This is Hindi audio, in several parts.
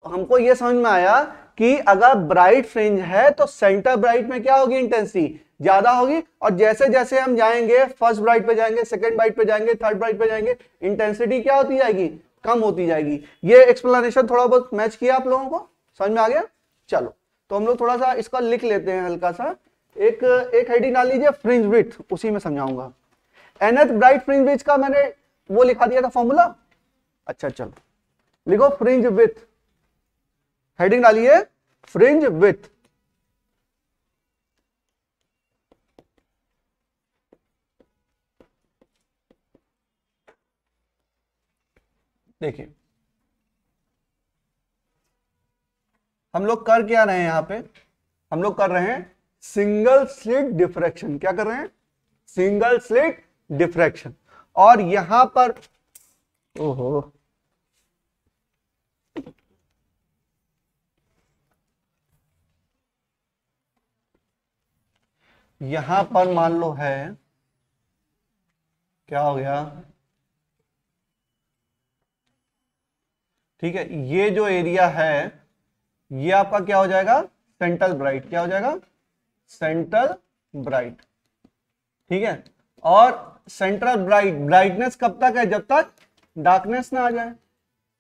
हमको ये समझ में आया कि अगर ब्राइट फ्रिंज है तो सेंटर ब्राइट में क्या होगी, इंटेंसिटी ज्यादा होगी, और जैसे जैसे हम जाएंगे फर्स्ट ब्राइट पे जाएंगे, सेकंड ब्राइट पे जाएंगे, थर्ड ब्राइट पे जाएंगे, इंटेंसिटी क्या होती जाएगी, कम होती जाएगी। ये एक्सप्लेनेशन थोड़ा बहुत मैच किया आप लोगों को, समझ में आ गया। चलो तो हम लोग थोड़ा सा इसका लिख लेते हैं हल्का सा, एक हेडिंग डाल लीजिए फ्रिंज विड्थ, उसी में समझाऊंगा। nth ब्राइट फ्रिंज विड्थ का मैंने वो लिखा दिया था फॉर्मूला। अच्छा चलो लिखो फ्रिंज विड्थ, हेडिंग डालिए फ्रिंज विड्थ। देखिए हम लोग कर क्या रहे हैं यहां पे, हम लोग कर रहे हैं सिंगल स्लिट डिफ्रैक्शन। क्या कर रहे हैं, सिंगल स्लिट डिफ्रैक्शन। और यहां पर ओहो यहां पर मान लो है, क्या हो गया, ठीक है, ये जो एरिया है ये आपका क्या हो जाएगा, सेंट्रल ब्राइट। क्या हो जाएगा, सेंट्रल ब्राइट, ठीक है। और सेंट्रल ब्राइट, ब्राइटनेस कब तक है, जब तक डार्कनेस ना आ जाए,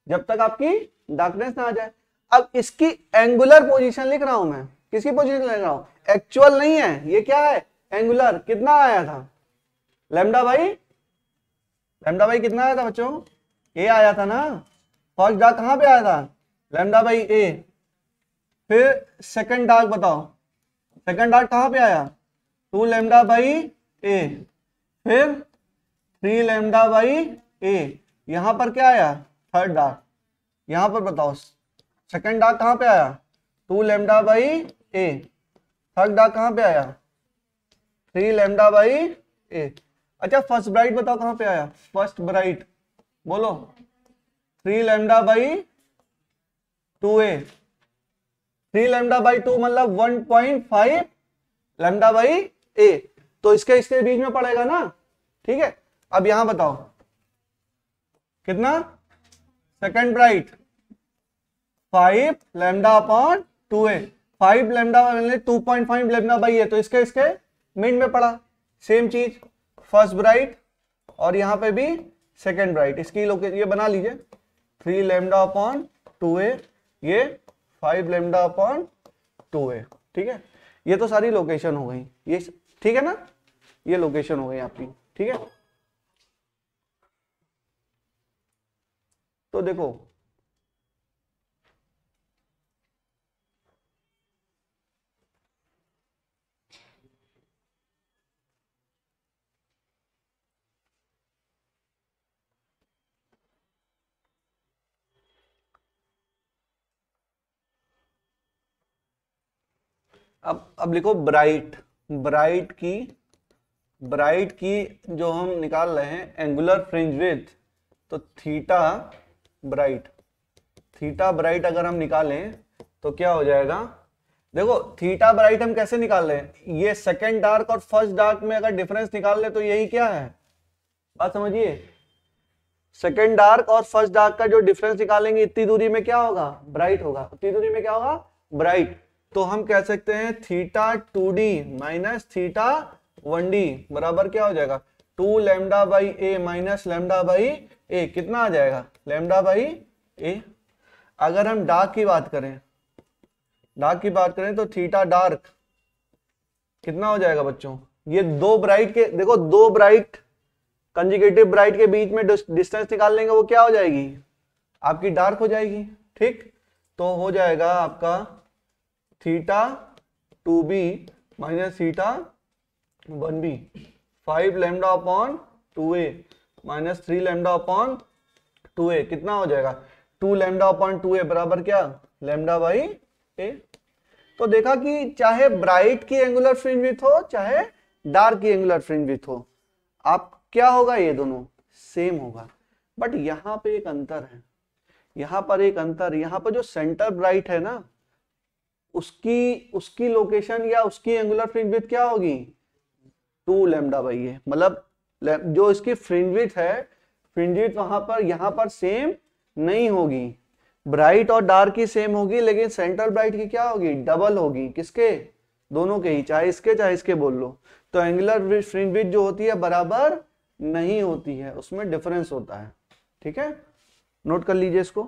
जब तक आपकी डार्कनेस ना आ जाए। अब इसकी एंगुलर पोजीशन लिख रहा हूं मैं, किसकी पोजीशन लिख रहा हूं, एक्चुअल नहीं है, ये क्या है, एंगुलर। कितना आया था लैम्डा बाई, लैम्डा बाई कितना आया था बच्चों, ए आया था ना। फर्स्ट डार्क कहां पे आया था, लैम्डा बाई ए। फिर सेकंड डार्क बताओ, सेकंड डार्क कहां पे आया, 2 लैम्डा बाई ए। फिर 3 लैम्डा बाई ए। यहां पर क्या आया, थर्ड डार्क। यहां पर बताओ सेकंड डार्क कहां पे आया, 2 lambda by A. Third dark कहां पे आया, 3 लैम्डा बाई ए। अच्छा फर्स्ट ब्राइट बताओ कहां पे आया, फर्स्ट ब्राइट बोलो, 3 lambda by 2a। 3 lambda by 2 मतलब 1.5 लैम्डा बाई ए। तो इसके बीच में पड़ेगा ना, ठीक है। अब यहां बताओ कितना, second bright 5 lambda upon 2a। 5 lambda 2.5 lambda by a, तो इसके मिड में पड़ा। सेम चीज फर्स्ट ब्राइट और यहां पे भी सेकंड ब्राइट, इसकी लोकेशन ये बना लीजिए, 3 लैम्डा अपॉन 2a, ये 5 लैम्डा अपॉन 2a, ठीक है। ये तो सारी लोकेशन हो गई, ये ठीक है ना, ये लोकेशन हो गई आपकी, ठीक है। तो देखो अब लिखो ब्राइट, ब्राइट की जो हम निकाल रहे हैं एंगुलर फ्रिंज विड्थ, तो थीटा ब्राइट अगर हम निकालें तो क्या हो जाएगा, देखो थीटा ब्राइट हम कैसे निकाल रहे हैं, ये सेकंड डार्क और फर्स्ट डार्क में अगर डिफरेंस निकाल ले तो यही क्या है, बात समझिए। सेकंड डार्क और फर्स्ट डार्क का जो डिफरेंस निकालेंगे इतनी दूरी में क्या होगा, ब्राइट होगा। इतनी दूरी में क्या होगा, ब्राइट। तो हम कह सकते हैं theta 2d minus theta 1d बराबर क्या हो जाएगा, 2 lambda by a minus lambda by a. कितना आ जाएगा, लैम्डा बाई ए। अगर हम डार्क की बात करें तो थीटा डार्क कितना हो जाएगा बच्चों, ये दो ब्राइट के, देखो दो ब्राइट कंजुगेटिव ब्राइट के बीच में डिस्टेंस निकाल लेंगे, वो क्या हो जाएगी, आपकी डार्क हो जाएगी, ठीक। तो हो जाएगा आपका theta 2b minus theta 1b, 5 lambda upon 2a minus 3 lambda upon 2a। कितना हो जाएगा, 2 लैम्डा अपॉन 2a बराबर क्या, लैम्डा बाई ए। तो देखा कि चाहे ब्राइट की एंगुलर फ्रिंज विड्थ हो चाहे डार्क की एंगुलर फ्रिंज विड्थ हो, आप क्या होगा, ये दोनों सेम होगा। बट यहां पे एक अंतर है, यहां पर जो सेंटर ब्राइट है ना, उसकी लोकेशन या उसकी एंगुलर फ्रिंज विड्थ क्या होगी, 2 लैम्डा बाई ए। मतलब जो इसकी फ्रिंज विड्थ है, फ्रिंज विड्थ वहां पर यहां पर सेम नहीं होगी। ब्राइट और डार्क की सेम होगी, लेकिन सेंट्रल ब्राइट की क्या होगी, डबल होगी। किसके, दोनों के ही, चाहे इसके बोल लो। तो एंगुलर फ्रिंज विड्थ जो होती है बराबर नहीं होती है, उसमें डिफरेंस होता है। ठीक है, नोट कर लीजिए इसको,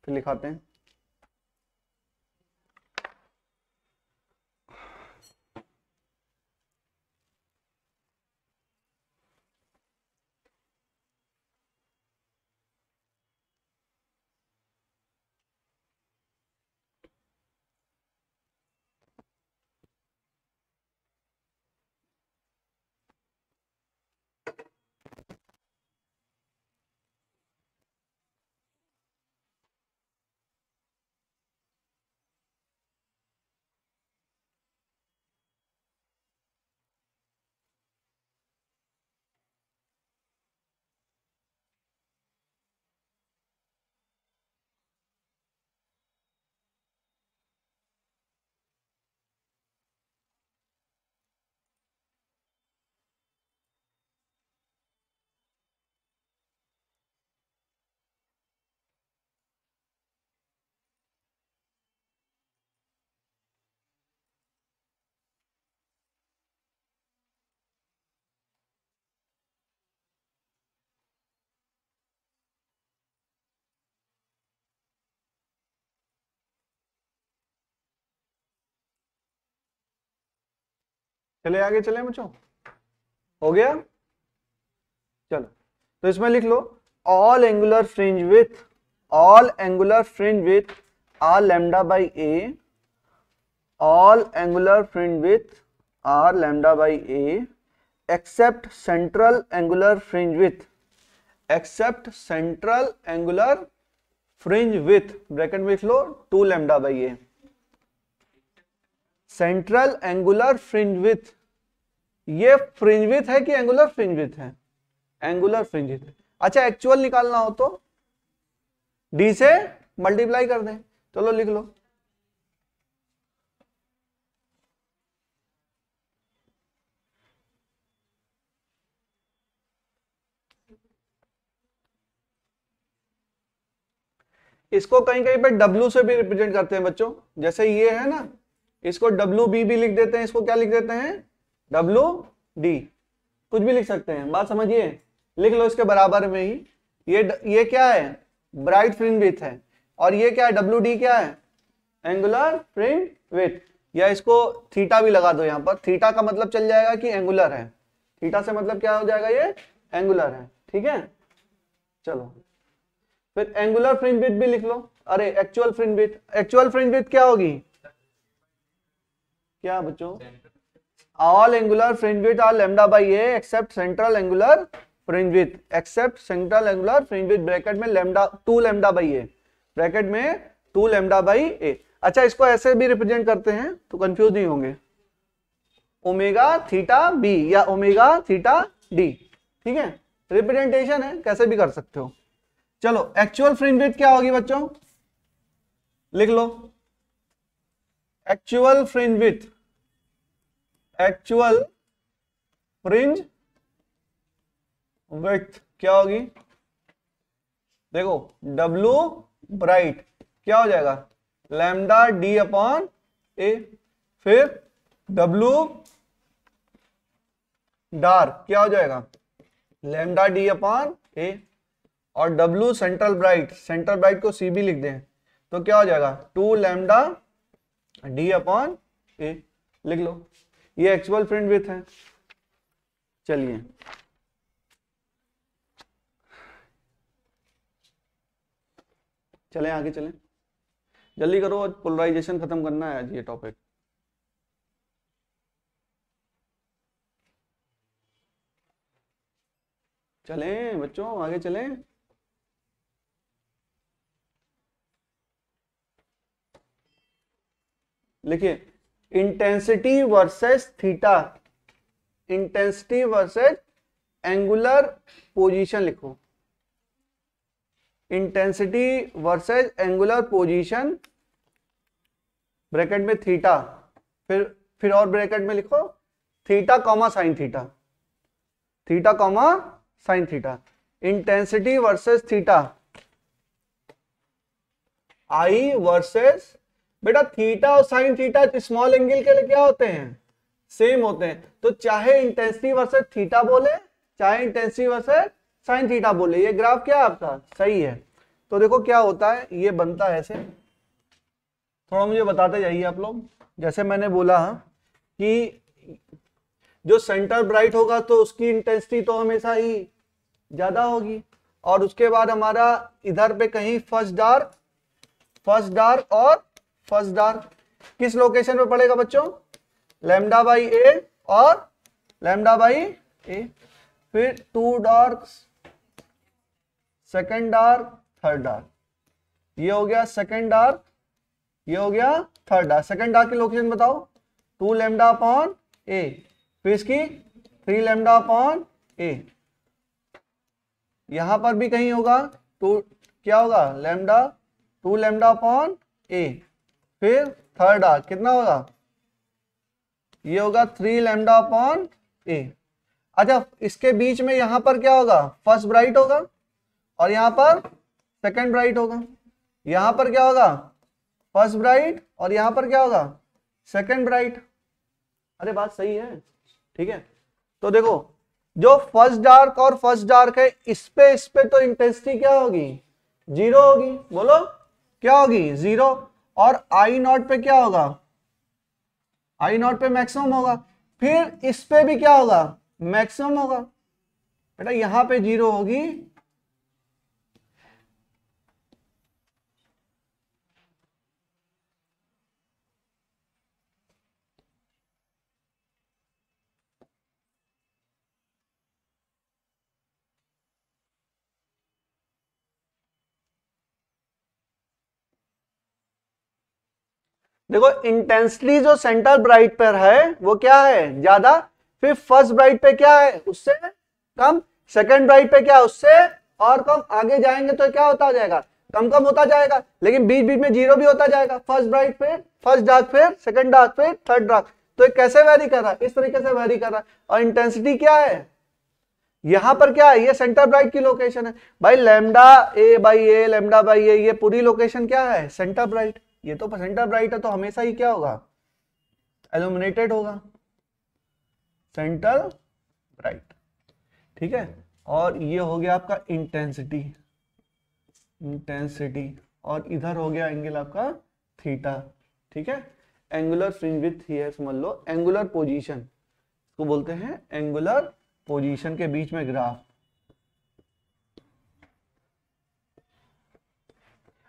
फिर लिखाते हैं। चले आगे चले बच्चों, हो गया। चलो तो इसमें लिख लो, all angular fringe width are lambda by a, all angular fringe width are lambda by a except central angular fringe width, bracket में लिख लो 2 lambda by a. Central angular fringe width, ये फ्रिंज विथ है कि एंगुलर फ्रिंज विथ है, एंगुलर फ्रिंज विथ। अच्छा एक्चुअल निकालना हो तो डी से मल्टीप्लाई कर दें, चलो लिख लो। इसको कहीं कहीं पे W से भी रिप्रेजेंट करते हैं बच्चों, जैसे ये है ना, इसको WB भी लिख देते हैं, इसको क्या लिख देते हैं, WD, कुछ भी लिख सकते हैं, बात समझिए। लिख लो इसके बराबर में ही, ये क्या है, ब्राइट फ्रिंज विथ है, और ये क्या है, WD क्या है, एंगुलर फ्रिंज विथ। या इसको थीटा भी लगा दो यहाँ पर, थीटा का मतलब चल जाएगा कि एंगुलर है, थीटा से मतलब क्या हो जाएगा, ये एंगुलर है। ठीक है, चलो फिर एंगुलर फ्रिंज विथ भी लिख लो। अरे एक्चुअल फ्रिंज विथ क्या होगी, क्या बच्चों, all angular fringe width are lambda by a except central angular fringe width, bracket में lambda 2 lambda by a, bracket में 2 लैम्डा बाई ए। अच्छा इसको ऐसे भी रिप्रेजेंट करते हैं तो कंफ्यूज नहीं होंगे, ओमेगा थीटा बी या ओमेगा थीटा डी। ठीक है, रिप्रेजेंटेशन है, कैसे भी कर सकते हो। चलो एक्चुअल फ्रिंज विड्थ क्या होगी बच्चों, लिख लो, एक्चुअल फ्रिंज विड्थ क्या होगी, देखो W ब्राइट क्या हो जाएगा, लैम्डा डी अपॉन ए, फिर W डार्क क्या हो जाएगा, लैम्डा डी अपॉन ए, और W सेंट्रल ब्राइट को C भी लिख दें तो क्या हो जाएगा, 2 लैम्डा डी अपॉन ए, लिख लो। ये एक्चुअल फ्रिंज विड्थ है। चलिए चलें आगे चलें, जल्दी करो, आज पोलराइजेशन खत्म करना है आज ये टॉपिक। चलें बच्चों आगे चलें। लिखिए intensity versus theta, intensity versus angular position लिखो, intensity versus angular position, bracket में थीटा, फिर और ब्रैकेट में लिखो theta comma sine theta, theta comma sine theta, intensity versus theta, I versus, बेटा थीटा और साइन थीटा स्मॉल एंगल के लिए क्या होते हैं, सेम होते हैं। तो चाहे इंटेंसिटी वर्सेस थीटा बोले, चाहे इंटेंसिटी वर्सेस साइन थीटा बोले, ये ग्राफ क्या आपका सही है। तो देखो क्या होता है, ये बनता है ऐसे, थोड़ा मुझे बताते जाइए आप लोग। जैसे मैंने बोला कि जो सेंटर ब्राइट होगा तो उसकी इंटेंसिटी तो हमेशा ही ज्यादा होगी, और उसके बाद हमारा इधर पे कहीं फर्स्ट डार्क और फर्स्ट डार्क किस लोकेशन पे पड़ेगा बच्चों, लैम्डा बाई ए और लैम्डा बाई ए। फिर two dark, second dark, third dark, ये हो गया सेकेंड डार्क, ये हो गया थर्ड डार्क। सेकेंड डार्क की लोकेशन बताओ, 2 लैम्डा अपॉन ए, फिर इसकी 3 लैम्डा अपॉन ए, यहां पर भी कहीं होगा तो क्या होगा लैम्डा 2 लैम्डा अपॉन ए, फिर थर्ड डार्क कितना होगा, ये होगा 3 लैम्डा अपॉन ए। अच्छा इसके बीच में यहां पर क्या होगा, फर्स्ट ब्राइट होगा और यहां पर सेकंड ब्राइट होगा, यहां पर क्या होगा फर्स्ट ब्राइट और यहां पर क्या होगा सेकंड ब्राइट। अरे बात सही है, ठीक है। तो देखो जो फर्स्ट डार्क और फर्स्ट डार्क है, इस पे तो इंटेंसिटी क्या होगी, जीरो होगी, बोलो क्या होगी, जीरो। और आई नॉट पे क्या होगा, आई नॉट पे मैक्सिमम होगा, फिर इस पे भी क्या होगा मैक्सिमम होगा। बेटा यहां पे जीरो होगी, देखो इंटेंसिटी जो सेंटर ब्राइट पर है वो क्या है ज्यादा, फिर फर्स्ट ब्राइट पे क्या है उससे कम, सेकंड ब्राइट पे क्या है उससे और कम, आगे जाएंगे तो क्या होता जाएगा कम कम होता जाएगा, लेकिन बीच बीच में जीरो भी होता जाएगा। फर्स्ट ब्राइट पे फर्स्ट डार्क, फिर सेकंड डार्क, फिर थर्ड डार्क। तो ये कैसे वेरी कर रहा है, इस तरीके से वेरी कर रहा है। और इंटेंसिटी क्या है, यहां पर क्या है, ये सेंटर ब्राइट की लोकेशन है भाई, lambda a by a, lambda by a, ये पूरी लोकेशन क्या है सेंटर ब्राइट। ये तो सेंटर ब्राइट है तो हमेशा ही क्या होगा इल्यूमिनेटेड होगा, सेंटर ब्राइट, ठीक है। और ये हो गया आपका इंटेंसिटी, और इधर हो गया एंगल आपका थीटा, ठीक है। एंगुलर फ्रिंज विड्थ ये समझ लो, एंगुलर पोजीशन को बोलते हैं, एंगुलर पोजीशन के बीच में ग्राफ।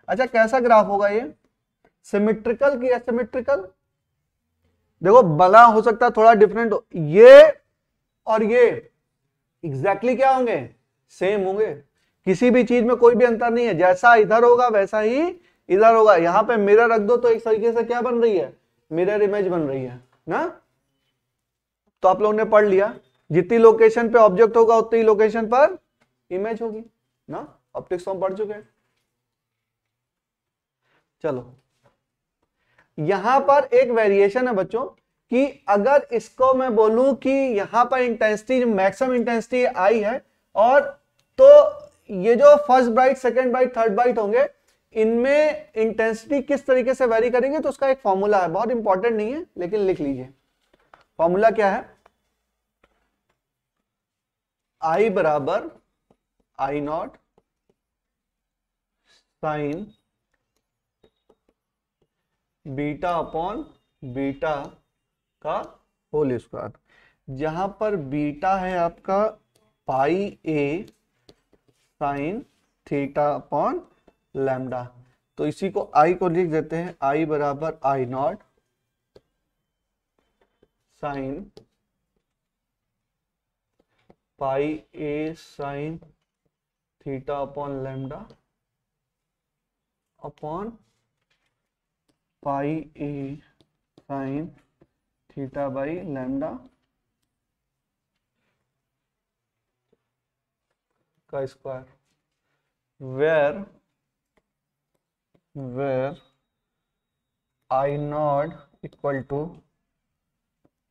अच्छा कैसा ग्राफ होगा ये, सिमेट्रिकल की एसिमेट्रिकल, देखो बना हो सकता है थोड़ा डिफरेंट हो, ये और ये एग्जैक्टली क्या होंगे सेम होंगे, किसी भी चीज में कोई भी अंतर नहीं है, जैसा इधर होगा वैसा ही इधर होगा। यहां पे मिरर रख दो तो एक तरीके से क्या बन रही है, मिरर इमेज बन रही है ना। तो आप लोगों ने पढ़ लिया, जितनी लोकेशन पे ऑब्जेक्ट होगा उतनी लोकेशन पर इमेज होगी ना, ऑप्टिक्स हम पढ़ चुके हैं। चलो यहां पर एक वेरिएशन है बच्चों कि अगर इसको मैं बोलूं कि यहां पर इंटेंसिटी मैक्सिमम इंटेंसिटी आई है, और तो ये जो first bright, second bright, third bright होंगे, इनमें इंटेंसिटी किस तरीके से वेरी करेंगे, तो उसका एक फॉर्मूला है, बहुत इंपॉर्टेंट नहीं है लेकिन लिख लीजिए। फॉर्मूला क्या है, आई बराबर I naught sine beta upon beta का होल स्क्वायर, जहां पर बीटा है आपका pi a sine theta upon lambda. तो इसी को आई को लिख देते हैं, आई बराबर I naught sine pi a sine theta upon lambda upon pi a sine theta by lambda का square, where I naught equal to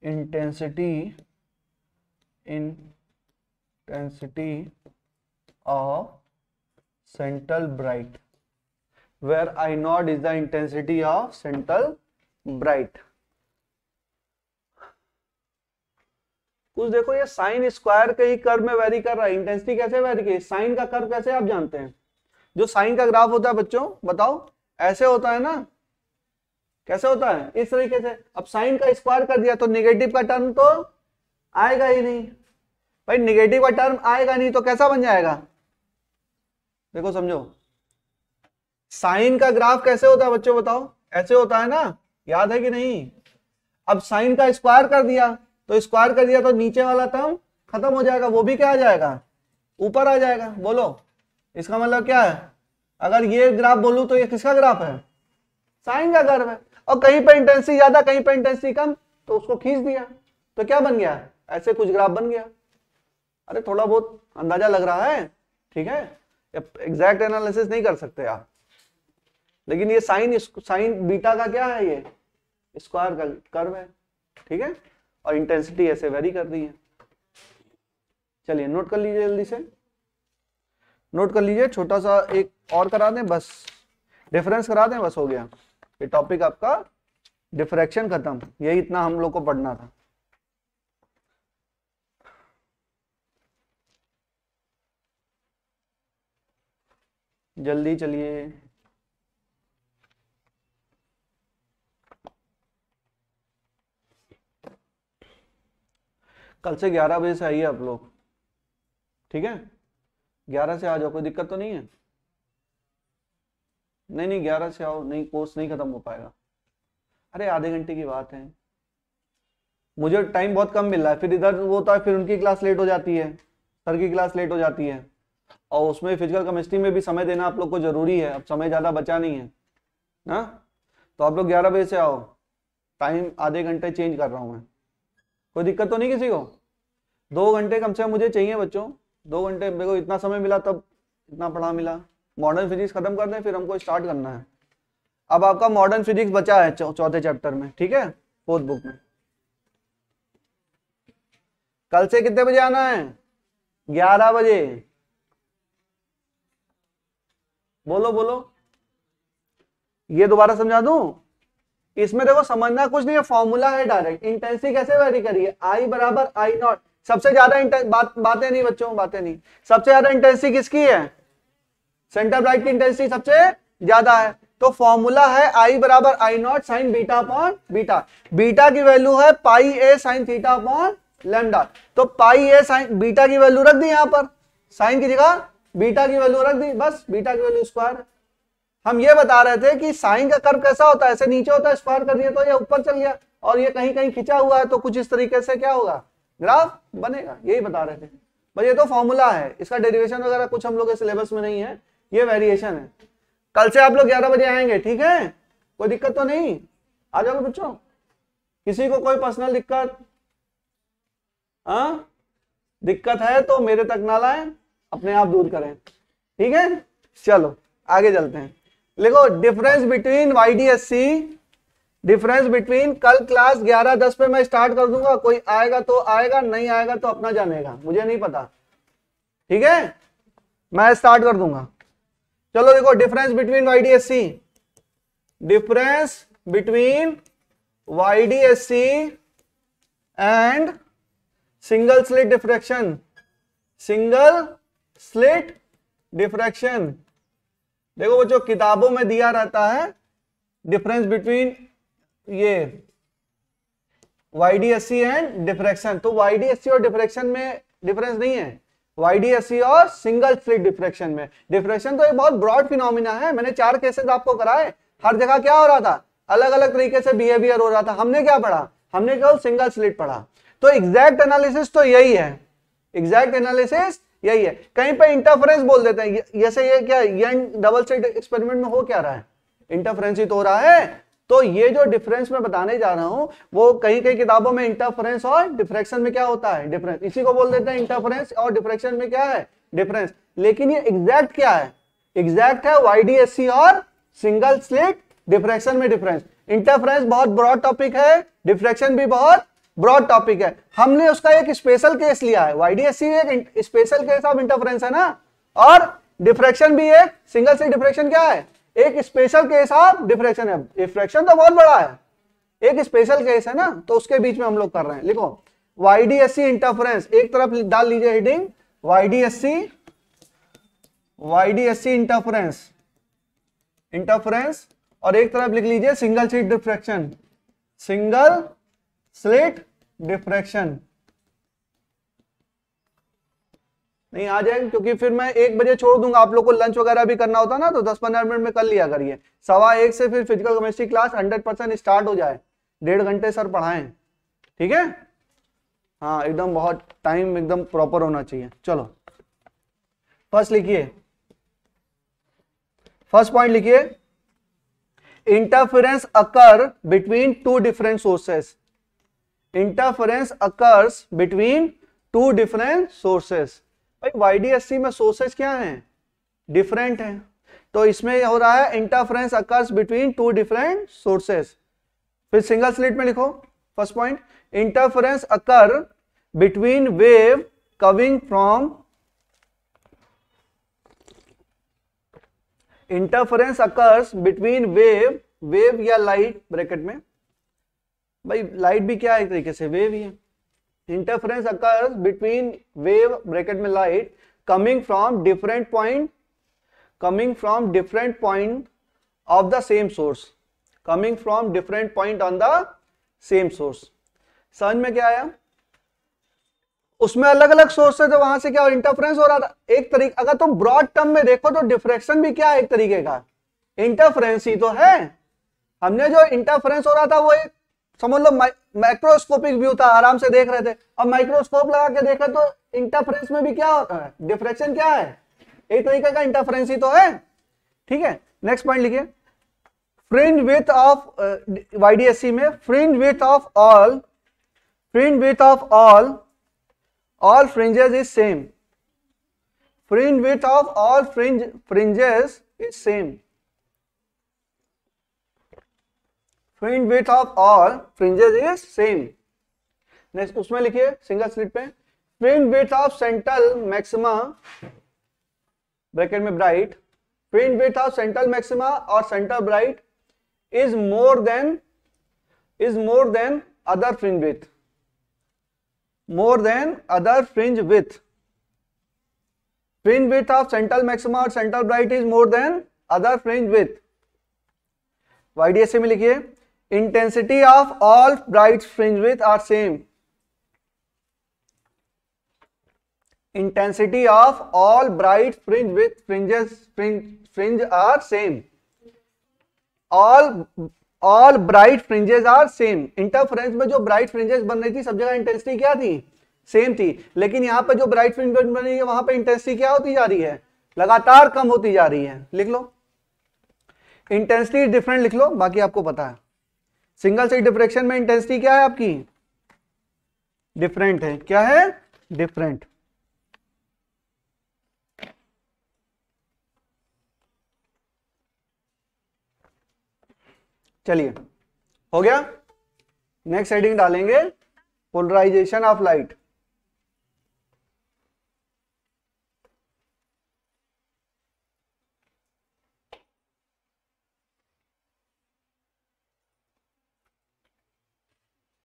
intensity of central bright, where I naught is the intensity of central bright. कुछ देखो ये साइन स्क्वायर के ही कर्व में वेरी कर रहा है, इंटेंसिटी कैसे वेरी की, साइन का कर्व कैसे आप जानते हैं, जो साइन का ग्राफ होता है बच्चों बताओ, ऐसे होता है ना, कैसे होता है, इस तरीके से। अब साइन का स्क्वायर कर दिया तो नेगेटिव का टर्म तो आएगा ही नहीं भाई, नेगेटिव का टर्म आएगा नहीं तो कैसा बन जाएगा, देखो समझो, साइन का ग्राफ कैसे होता है बच्चों बताओ, ऐसे होता है ना, याद है कि नहीं। अब साइन का स्क्वायर कर दिया तो स्क्वायर कर दिया तो नीचे वाला टर्म खत्म हो जाएगा, वो भी क्या आ जाएगा, ऊपर आ जाएगा। बोलो इसका मतलब क्या है, अगर ये ग्राफ बोलूं तो ये किसका ग्राफ है, साइन का कर्व है। और कहीं पे इंटेंसिटी ज्यादा कहीं पे इंटेंसिटी कम, तो उसको खींच दिया तो क्या बन गया, ऐसे कुछ ग्राफ बन गया। अरे थोड़ा बहुत अंदाजा लग रहा है, ठीक है, एग्जैक्ट एनालिसिस नहीं कर सकते आप, लेकिन ये साइन बीटा का क्या है, ये स्क्वायर का कर्व है, ठीक है, और इंटेंसिटी ऐसे वेरी कर दी है। चलिए नोट कर लीजिए, जल्दी से नोट कर लीजिए, छोटा सा एक और करा दें बस, डिफरेंस करा दें बस, हो गया ये टॉपिक आपका, डिफ्रैक्शन खत्म, यही इतना हम लोग को पढ़ना था। जल्दी चलिए, कल से 11 बजे से आइए आप लोग, ठीक है, 11 से आ जाओ, कोई दिक्कत तो नहीं है, नहीं 11 से आओ, नहीं कोर्स नहीं खत्म हो पाएगा। अरे आधे घंटे की बात है, मुझे टाइम बहुत कम मिल रहा है, फिर इधर वो होता है, फिर उनकी क्लास लेट हो जाती है, सर की क्लास लेट हो जाती है, और उसमें फिजिकल केमिस्ट्री में भी समय देना आप लोग को जरूरी है, अब समय ज़्यादा बचा नहीं है ना, तो आप लोग 11 बजे से आओ, टाइम आधे घंटे चेंज कर रहा हूँ मैं, कोई दिक्कत तो नहीं किसी को। 2 घंटे कम से कम मुझे चाहिए बच्चों, 2 घंटे, मेरे को इतना समय मिला तब इतना पढ़ा मिला। मॉडर्न फिजिक्स खत्म कर दें फिर हमको स्टार्ट करना है। अब आपका मॉडर्न फिजिक्स बचा है चौथे चैप्टर में, ठीक है, 4th बुक में। कल से कितने बजे आना है, 11 बजे, बोलो बोलो, ये दोबारा समझा दूं, इसमें देखो समझना कुछ नहीं है, फॉर्मूला है डायरेक्ट, इंटेंसिटी कैसे वेरी करिए, आई बराबर आई नॉट, सबसे ज्यादा बातें नहीं बच्चों, बातें नहीं, सबसे ज्यादा इंटेंसिटी किसकी है, सेंटर ब्राइट की इंटेंसिटी सबसे ज्यादा है, तो फॉर्मूला है आई बराबर I naught sine beta upon beta, beta की वैल्यू है pi a sine theta upon lambda, तो पाई ए साइन बीटा की वैल्यू रख दी यहां पर, साइन की जगह बीटा की वैल्यू रख दी, बस बीटा की वैल्यू स्क्वायर। हम ये बता रहे थे कि साइन का कर्व कैसा होता है, ऐसे नीचे होता है, स्क्वायर कर दिया तो ये ऊपर चल गया, और ये कहीं कहीं खिंचा हुआ है तो कुछ इस तरीके से क्या होगा, ग्राफ बनेगा, यही बता रहे थे भाई, ये तो फॉर्मूला है, इसका डेरिवेशन वगैरह कुछ हम लोग के सिलेबस में नहीं है, ये वेरिएशन है। कल से आप लोग 11 बजे आएंगे, ठीक है, कोई दिक्कत तो नहीं, आ जाओगे बच्चों, किसी को कोई पर्सनल दिक्कत, हाँ दिक्कत है तो मेरे तक ना लाएं, अपने आप दूर करें, ठीक है। चलो आगे चलते हैं, लिखो difference between YDSC, difference between, कल क्लास 11:10 पे मैं स्टार्ट कर दूंगा, कोई आएगा तो आएगा, नहीं आएगा तो अपना जानेगा, मुझे नहीं पता, ठीक है, मैं स्टार्ट कर दूंगा। चलो देखो difference between YDSC, difference between YDSC and single slit diffraction, single slit diffraction, देखो वो जो किताबों में दिया रहता है डिफरेंस बिटवीन ये YDSC एंड डिफ्रैक्शन, तो YDSC और डिफ्रैक्शन में डिफरेंस नहीं है, YDSC और सिंगल स्लिट डिफ्रैक्शन में। डिफ्रैक्शन तो एक बहुत ब्रॉड फिनोमिना है, मैंने 4 केसेस आपको कराए, हर जगह क्या हो रहा था, अलग अलग तरीके से बिहेवियर हो रहा था, हमने क्या पढ़ा, हमने केवल सिंगल स्लिट पढ़ा, तो एग्जैक्ट एनालिसिस तो यही है, एग्जैक्ट एनालिसिस यही है। कहीं पे इंटरफेरेंस बोल देते हैं, जैसे ये क्या यंग डबल स्लिट एक्सपेरिमेंट में हो क्या रहा है, इंटरफेरेंस ही तो हो रहा है, तो ये जो डिफरेंस मैं बताने जा रहा हूं वो कहीं कहीं किताबों में इंटरफेरेंस और डिफ्रैक्शन में क्या होता है, डिफरेंस, इसी को बोल देते हैं इंटरफेरेंस, और डिफ्रैक्शन में क्या है, डिफरेंस। लेकिन ये एग्जैक्ट क्या है, एग्जैक्ट है YDSC और सिंगल स्लिट डिफ्रैक्शन में डिफरेंस। इंटरफेरेंस बहुत ब्रॉड टॉपिक है, डिफ्रैक्शन भी बहुत ब्रॉड टॉपिक है, हमने उसका एक स्पेशल केस लिया है, YDSC एक स्पेशल केस ऑफ इंटरफेरेंस है ना, और डिफ्रैक्शन भी एक सिंगल स्लिट डिफ्रैक्शन क्या है, एक स्पेशल केस ऑफ डिफ्रैक्शन है, डिफ्रैक्शन तो बहुत बड़ा है, एक स्पेशल केस है ना, तो उसके बीच में हम लोग कर रहे हैं। लिखो YDSC इंटरफेरेंस, एक तरफ डाल लीजिए हेडिंग YDSC इंटरफेरेंस, इंटरफेरेंस, और एक तरफ लिख लीजिए single slit diffraction, single slit diffraction. नहीं आ जाएंगे क्योंकि फिर मैं 1 बजे छोड़ दूंगा, आप लोग को लंच वगैरह भी करना होता ना, तो 10-15 मिनट में कर लिया करिए। 1:15 से फिर फिजिकल केमिस्ट्री क्लास 100% स्टार्ट हो जाए, 1.5 घंटे सर पढ़ाएं, ठीक है। हाँ एकदम बहुत टाइम एकदम प्रॉपर होना चाहिए। चलो फर्स्ट लिखिए, फर्स्ट पॉइंट लिखिए, interference occur between two different sources, interference occurs between two different sources. भाई YDSC में सोर्सेस क्या हैं, डिफरेंट हैं, तो इसमें हो रहा है interference occurs between two different sources. फिर सिंगल स्लिट में लिखो first point, interference occur between wave coming from, interference occurs between wave, wave या लाइट ब्रैकेट में, भाई लाइट भी क्या है एक तरीके से वेव ही है। Interference occurs between wave bracket में light coming from different point, coming from different point of the same source, coming from different point on the same source. समझ में क्या आया, उसमें अलग अलग सोर्स है तो वहां से क्या इंटरफेरेंस हो रहा था। एक तरीके अगर तुम ब्रॉड टर्म में देखो तो डिफ्रैक्शन भी क्या है एक तरीके का इंटरफेरेंस ही तो है। हमने जो इंटरफेरेंस हो रहा था वो एक समझ लो माइक्रोस्कोपिक व्यू था, आराम से देख रहे थे। अब माइक्रोस्कोप लगा के देखा तो इंटरफेरेंस में भी क्या होता है, डिफ्रैक्शन क्या है, एक तरीके का इंटरफेरेंस ही तो है, ठीक है। नेक्स्ट पॉइंट लिखिए, फ्रिंज विड्थ ऑफ YDSC में fringe width of all, fringe width of all fringes is same, fringe width of all fringes is same, fringe width of all fringes is same। Next उसमें लिखिए सिंगल स्लिट पे, fringe width of central maxima bracket में bright, fringe width of central maxima और central bright is more than other fringe width, more than other fringe width, fringe width of central maxima और central bright is more than other fringe width। YDSC में लिखिए, intensity of all bright fringe width are same, intensity of all bright fringe width fringe are same, all bright fringes are same. Interference में जो ब्राइट फ्रिंजेस बन रही थी सब जगह इंटेंसिटी क्या थी, सेम थी, लेकिन यहां पर जो ब्राइट फ्रिंज बन रही है वहां पर इंटेंसिटी क्या होती जा रही है, लगातार कम होती जा रही है। लिख लो इंटेंसिटी डिफरेंट, लिख लो बाकी आपको पता है। सिंगल स्लिट डिफ्रैक्शन में इंटेंसिटी क्या है आपकी, डिफरेंट है, क्या है, डिफरेंट। चलिए हो गया, नेक्स्ट हेडिंग डालेंगे पोलराइजेशन ऑफ लाइट।